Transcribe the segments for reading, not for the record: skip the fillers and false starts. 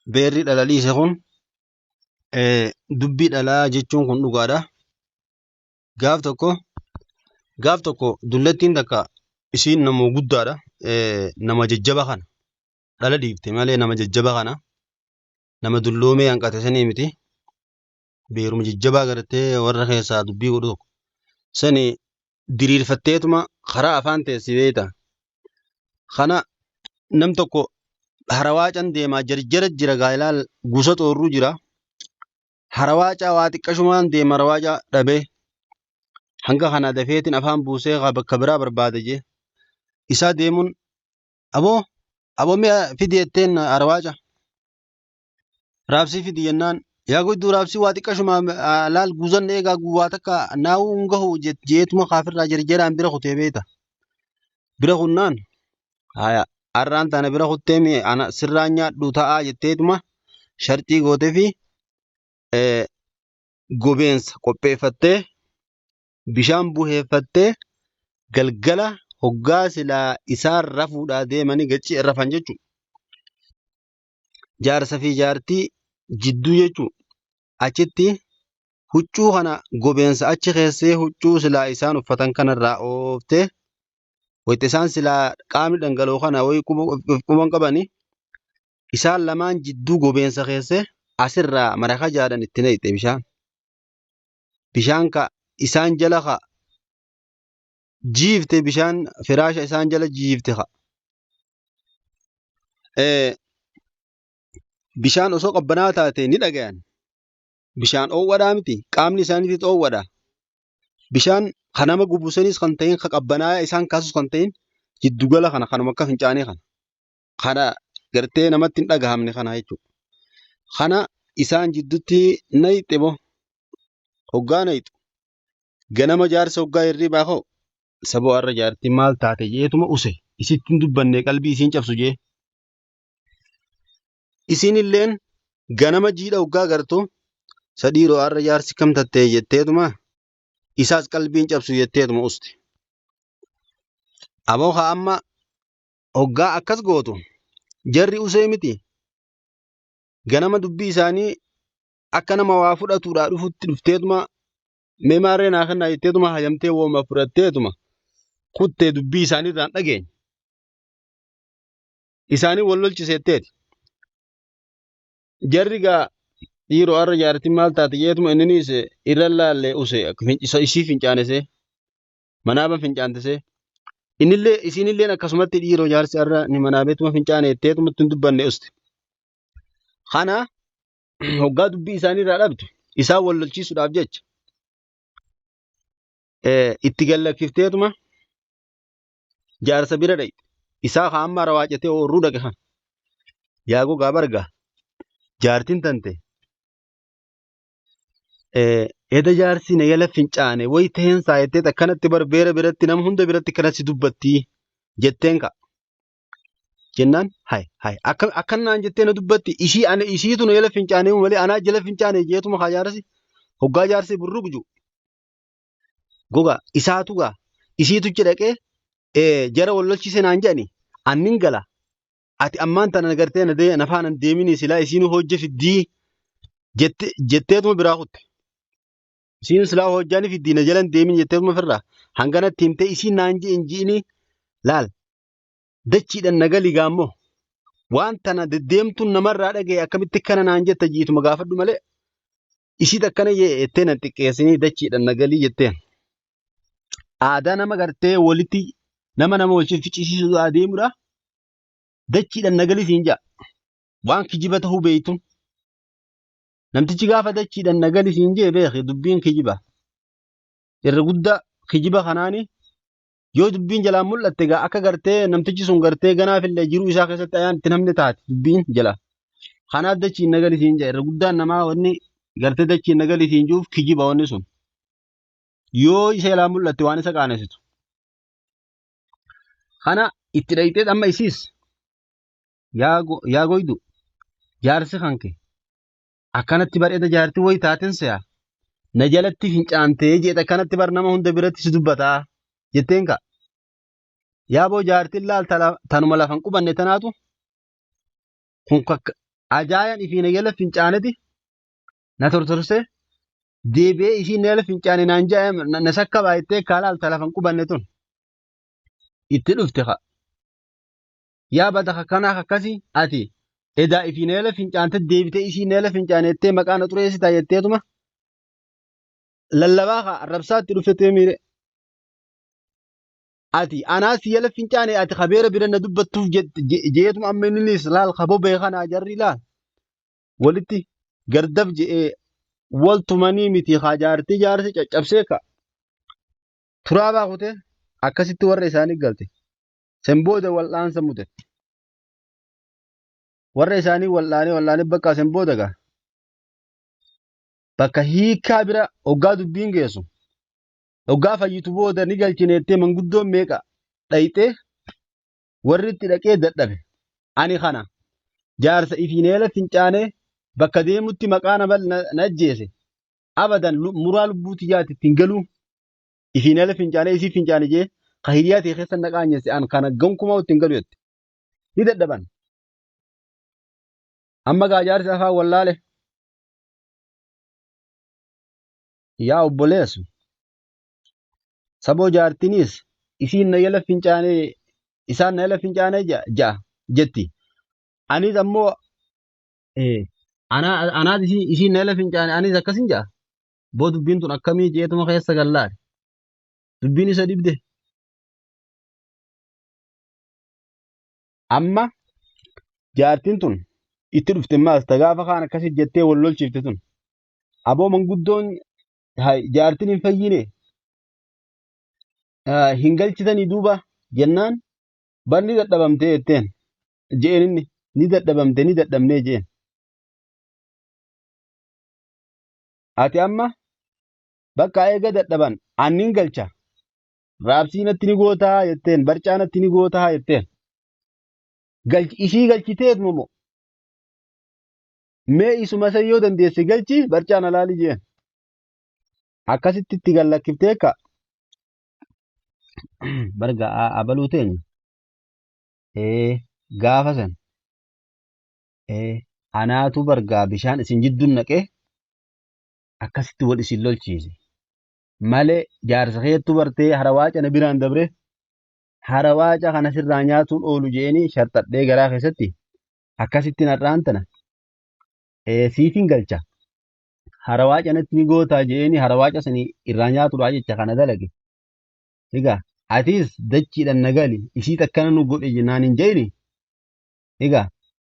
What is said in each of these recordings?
beerri dhalaliise kun dubbii dhalaa jechuun kun dhugaadha. Gaaf tokko dullattiin takka isiin nama guddaadha. Nama jajjaba kana dhala dhiifte malee nama jajjaba kana nama dulloomee hanqate sanii miti. Beeruma jajjabaa gartee warra keessaa dubbii godhu tokko sani diriirfatteetuma karaa afaan teessi beeyta. Kana nam tokko harawaacan deemaa jarjara jira gaa'ilaal gusa xoorruu jira. Harawaacaa waa xiqqashumaan deema harawaacaa dhabee hanga kana dafeetiin afaan buusee bakka biraa barbaade jee isaa deemuun aboo mi'a fidi jetteen harawaaca raabsii fidi jennaan yaa gudduu raabsii waa xiqqashumaa laal guusan eegaa waa takka naawuu hungahu jeetuma kaafirraa jarjaraan bira kutee beeyta. Bira kunnaan haya arraan tana bira kuttee ana sirraan nyaadhu ta'aa jetteetuma sharxii gootee fi gobeensa qopheeffattee bishaan buheeffattee galgala hoggaa silaa isaan rafuudhaa deemanii gachi rafan jechuudha. Jaarsa fi jaartii jidduu jechuudha. Achitti huccuu kana gobeensa achi keessee huccuu silaa isaan uffatan kanarraa ooftee wayitti isaan silaa qaamni dhangala'oo kana wayii quban qabanii isaan lamaan jidduu gobeensa keessee asirraa maraka jaadhan itti naqxe bishaan ka isaan jala ka jiifte bishaan firaasha isaan jala jiifte ka bishaan osoo qabbanaa taate ni dhagayan. Bishaan oowwadhaa miti qaamni isaaniitis oowwadha. Bishaan kan nama gubusanis kan ta'in kan qabbanaa isaan kaasus kan ta'in jiddugala kana kanuma akka fincaanii kana gartee namatti hin dhagahamne kana jechuudha. Kana isaan jidduutti naqxe moo hoggaa naqxu ganama jaarsa hoggaa hirribaa koo saboo har'a jaartiin maal taate jeetuma use isitti hin dubbanne qalbii isiin cabsu jee. Isiin illeen ganama jiidha hoggaa gartuu sadhiiroo har'a jaarsi kam tattee jetteetuma isaas qalbiin cabsu jetteetuma uste. Aboo haa amma hoggaa akkas gootu jarri usee miti. Ganama dubbii isaanii akka nama waa fudhatuudhaa dhufutti dhufteetuma meemaarree naa kennaa jetteetuma hayamtee wooma fudhatteetuma kuttee dubbii isaaniirraan dhageenya. Isaanii wal lolchiseetteeti. Jarri gaa dhiiroo har'a jaartiin maal taate jeetuma inninis irra laallee use ishii fincaanesee manaaba fincaantesee innillee isiinilleen akkasumatti dhiiroo jaarsi har'a ni manaabeetuma fincaane jetteetuma ittiin dubbanne uste. Kana hoggaa dubbii isaaniirraa dhabde isaan wal lolchiisuudhaaf jecha itti gallakkifteetuma jaarsa bira dhaqxe isaa hamma rawaacatee oorruu dhaqe kana yaa gogaa bargaa jaartiin tante eda jaarsi na yala fincaane wayi ta'een saayettee akkanatti barbeera biratti nama hunda biratti kanatti dubbattii jetteen ka jennaan akkanaan jettee na dubbatti ishiitu na yala fincaanee malee anaa jala fincaane jeetuma haa jaarsi hoggaa jaarsi burruqju goga isaatu gaa isiituchi dhaqee jara wal lolchise naan jedhani annin gala ati ammaan tana nagartee na faana deemini silaa isiinu hojje fiddii jetteetuma biraa kutte. Isiin silaa hojjaani fiddii na jalan deemin jetteetuma firraa hanganatti himtee isiin naan ji'ini laal dachiidhan nagali gaammoo waan tana deddeemtuun namarraa dhaga'e akkamitti kana naan jetta jiituma gaafadhu malee isiit akkana jettee na xiqqeessinii dachiidhan nagalii jetteen. Aadaa nama gartee walitti nama wal ficcisiisuu adeemudha. Dachiidhan nagalii siin ja'a waan kijiba ta'uu beeytuun. Namtichi gaafa dachiidhan nagalii siin jee beekee dubbiin kijiba. Irra guddaa kijiba kanaani yoo dubbiin jalaan mul'atte gaa akka gartee namtichi sun gartee ganaafillee jiruu isaa keessatti ayaan itti namni taate dubbiin jala. Kanaaf dachiin nagalii siin jaa irra guddaan namaa wanni gartee dachiin nagalii siin juuf kijiba wanni sun. Yoo isa jalaan mul'atte waan isa qaanessitu. Kana itti dhayitee amma isiis yaa goydu jaarsi kanke akkanatti bareeda jaartii wayi taateen se'a na jalatti fincaantee jeeta akkanatti bar nama hunda biratti si dubbataa jetteen ka yaa boo jaartiin laal tanuma lafan qubanne tanaatu kun ajaayan ifiina yala fincaaneti na tortorse deebi'ee isiin yala fincaane naan jaa'e na sakka baay'attee kaalaalta lafan qubanne tun itti dhufte ka yaa bada kanaa akkasii ati edaa ifiina yala fincaante deebitee isiin yala fincaanettee maqaa na xureessitaa jetteetuma lallabaa ka arrabsaatti dhufettee miire ati anaas yala fincaane ati kabeera bira na dubbattuuf jeetuma amma inninis laal kaboo beekanaa jarri laal walitti gardab je'ee waltumanii miti jaartii jaarsi caccabsee ka turaa baakute akkasitti warra isaanii galte sen booda wal'aansa mute warra isaanii wal'aanee bakka sen booda gaa bakka hiikaa bira hoggaa dubbiin geessu hoggaa fayyitu booda ni galchineettee manguddoon meeqa dhayxee warri itti dhaqee dadhabe ani kana jaarsa ifiineela fincaanee bakka deemutti maqaa na ajjeese abadan muraa lubbuuti jaati ittiin galuu ifiineela fincaanee isii fincaane jee ka hiriyaa ta'e keessa naqaanyesse an kana gonkumaa ittiin galu jette ni dadhaban amma gaa jaarsi afaan wallaale yaa obboleessu saboo jaartinis isiin na yala fincaanee isaan na yala fincaanee ja'a jetti anis ammoo anaat isiin na yala fincaane anis akkasin ja'a boo dubbiin tun akkamii jeetuma keessa gallaale dubbiin isa dhibde amma jaartiin tun itti dhufte maas gaafa kaan akkasit jettee wal lolchiifte tun aboo manguddoon jaartiin hin fayyine hin galchitanii duuba jennaan banni dadhabamtee jetteen jeen inni ni dadhabamte ni dadhabnee jeen ati amma bakka eega dadhaban annin galcha raabsiinatti ni gootaa jetteen barcaanatti ni gootaa jetteen ishii galchiteet momo mee isuma san yoo dandeesse galchi barcaan alaali jeen akkasitti itti gallakkifte ka barga abaluu teenya gaafa san anaatu bargaa bishaan isin jidduun naqee akkasitti wal isin lolchiise malee jaarsa keettu bartee harawaaca na biraan dabre harawaaca kana sirraa nyaatuun oolu jeeni sharxadhee garaa keessatti akkasitti narraan tana siifin galcha harawaaca natti ni gootaa jeeni harawaaca sanii irraa nyaatudha jecha kana dalage egaa atis dachiidhan nagali isii takkana nu godhe jennaan hin jeeni egaa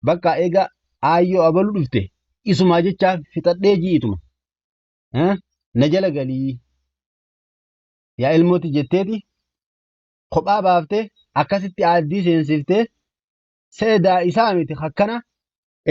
bakka egaa aayyoo abaluu dhufte isumaa jecha fixadhee ji'ituma na jala galii yaa ilmooti jetteeti kophaa baaftee akkasitti aaddii seensiftee edaa isaa miti akkana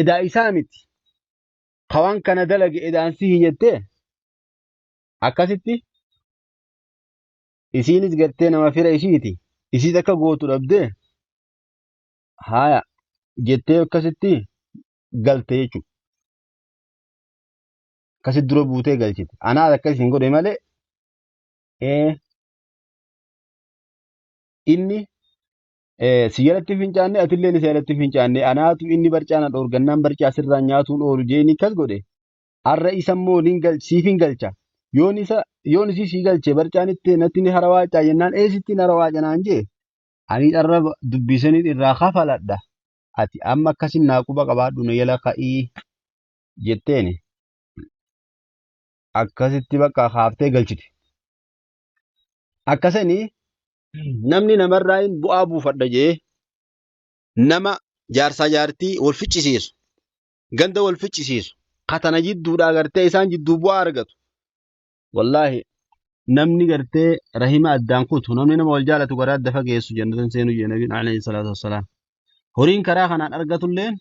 edaa isaa miti kawaan kana dalage edaan si jettee akkasitti isiinis gartee nama fira ishiiti isii akka gootu dhabdee haya jettee akkasitti galte jechuudha. Akkasitti dura buutee galchite. Anaa akkas hin godhe malee inni siyyalatti fincaanne atillee ni siyyalatti fincaanne anaatu inni barcaana dhoorgannaan barcaa sirraa nyaatuun oolu jeeni kas godhe har'a isa immoo siif hin galcha yoon isii sii galche barcaanitti natti ni harawaacaa jennaan eessitti ni harawaaca naan jee ani dharra dubbisanii irraa kafaladha ati amma akkasin naaquba qabaadhu na yala ka'ii jetteeni akkasitti bakka haaftee galchite akkasanii namni namarraa bu'aa buufadha jee nama jaarsaa jaartii wal ficcisiisu ganda wal ficcisiisu katana jidduudha gartee isaan jidduu bu'aa argatu wallaahi namni gartee rahima addaan kutu namni nama wal jaalatu garaa adda fageessu jannatan seenuu jee nabiin alayhi salaatu wassalaam horiin karaa kanaan argatulleen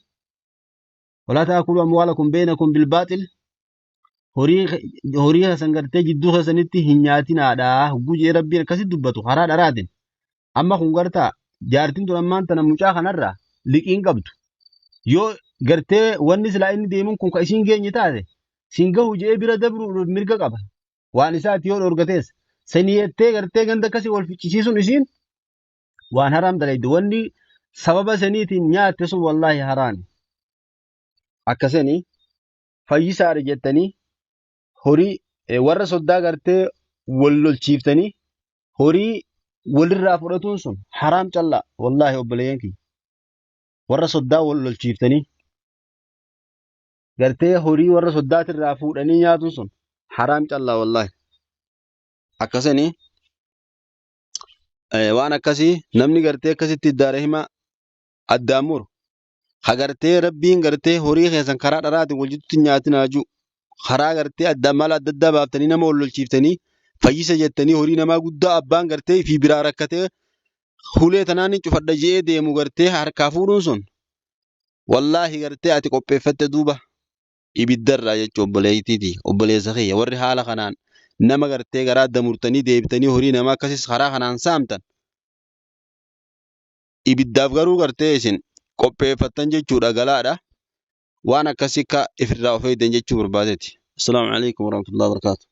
walaa taakulu amwaalakum beeynakum bilbaaxil horii hasan gartee jidduu hasanitti hin nyaatinaadha gujee rabbiin akkasitti dubbatu karaa dharaatiin amma kun gartaa jaartiin tun ammaan tana mucaa kanarraa liqiin qabdu yoo gartee wanni silaa inni deemuun kun ka isiin geenye taate siin gahu jee bira dabru mirga qaba waan isaati yoo dhorgatees sanii jettee gartee ganda akkasii wal ficcisiisuun isiin waan haraam dalaydu wanni sababa saniitiin nyaatte sun wallaahi haraami akkasanii fayyisaadha jettanii horii warra soddaa gartee wal lolchiiftanii horii walirraa fudhatuun sun haraam callaa wallaahi obboleeyyan kiyya warra soddaa wal lolchiiftanii gartee horii warra soddaatirraa fuudhanii nyaatuun sun haraam callaa wallaahi akkasanii waan akkasii namni gartee akkasitti iddaara himaa addaan muru hagartee rabbiin gartee horii keessan karaa dharaatiin wal jidduutti nyaatinaa jiru karaa gartee addaan mala adda addaa baaftanii nama wal lolchiiftanii fayyisa jettanii horii namaa guddaa abbaan gartee fi biraa rakkatee hulee tanaan cufadha je'ee deemu gartee harkaa fuudhuun sun wallaahi gartee ati qopheeffatte duuba ibiddarraa jechuun obboleeyyiitiiti obboleessa kiyya warri haala kanaan nama gartee garaa damurtanii deebitanii horii namaa akkasis karaa kanaan saamtan ibiddaaf garuu gartee isin qopheeffattan jechuudha galaadha waan akkasii ka ifirraa of eegdan jechuu barbaadeeti. Assalaamu alaykum warahmatullahi wabarakatuh.